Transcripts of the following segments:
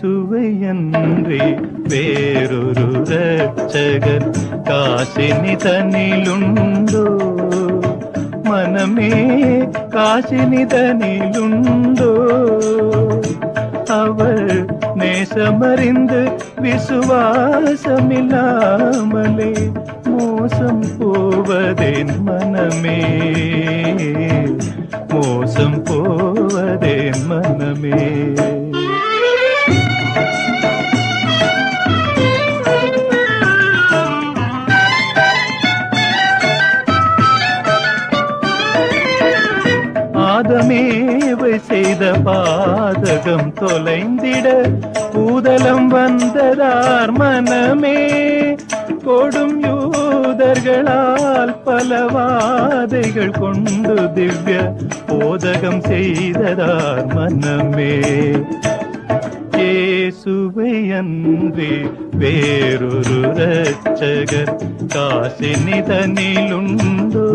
இயேசுவையன்றி வேறொரு இரட்சகர் காசினி தன்னிலுண்டோ? மனமே காசினி தன்னிலுண்டோ? அவர் நேசமறிந்து விசுவாசமில்லாமலே மோசம் போவதேன் மனமே, மோசம் போவதேன் மனமே. ஆதமேவை செய்த பாதகம் தொலைந்திட பூதலம் வந்ததார் மனமே. கொடும் யூதர்களால் பல வாதைகள் கொண்டு திவ்ய போதகம் செய்ததார் மனமே. இயேசுவையன்றி வேறொரு இரட்சகர் காசினி தன்னிலுண்டோ?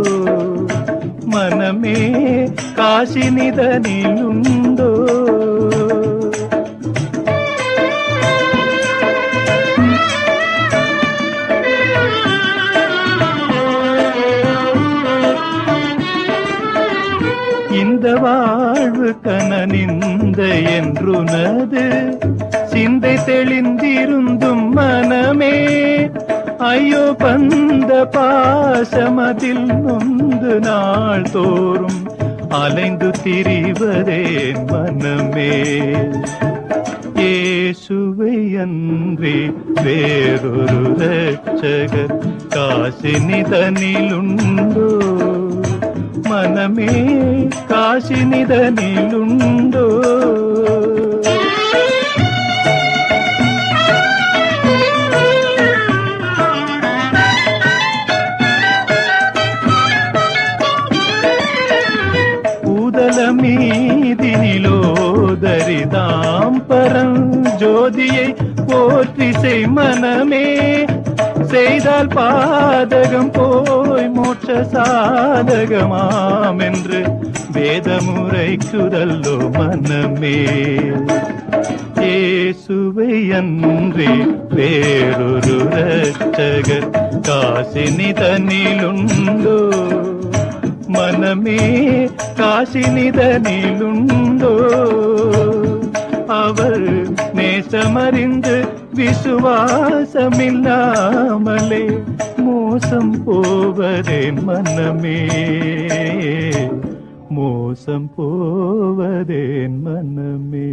மனமே காசினி தன்னிலுண்டோ? இந்த வாழ்வு கனனிந்த என்றுனது சிந்தை தெளிந்திருந்தும் மனமே. ஐயோ பந்த பாசமதில் நொந்து நாள் தோறும் அலைந்து திரிவதேன் மனமே. இயேசுவையன்றி வேறொரு இரட்சகர் காசினி தன்னிலுண்டோ? மனமே காசினி தன்னிலுண்டோ? மீதினிலோதரிதாம் பரஞ்சோதியை போற்றி செய் மனமே. செய்தால் பாதகம் போய் மோட்ச சாதகமாம் என்று வேதமுரைக்குதல்லோ மனமே. இயேசுவையன்றி வேறொரு இரட்சகர் காசினி தன்னிலுண்டோ? மனமே காசினி தன்னிலுண்டோ? அவர் நேசமறிந்து விசுவாசமில்லாமலே மோசம் போவதேன் மனமே, மோசம் போவதேன் மனமே.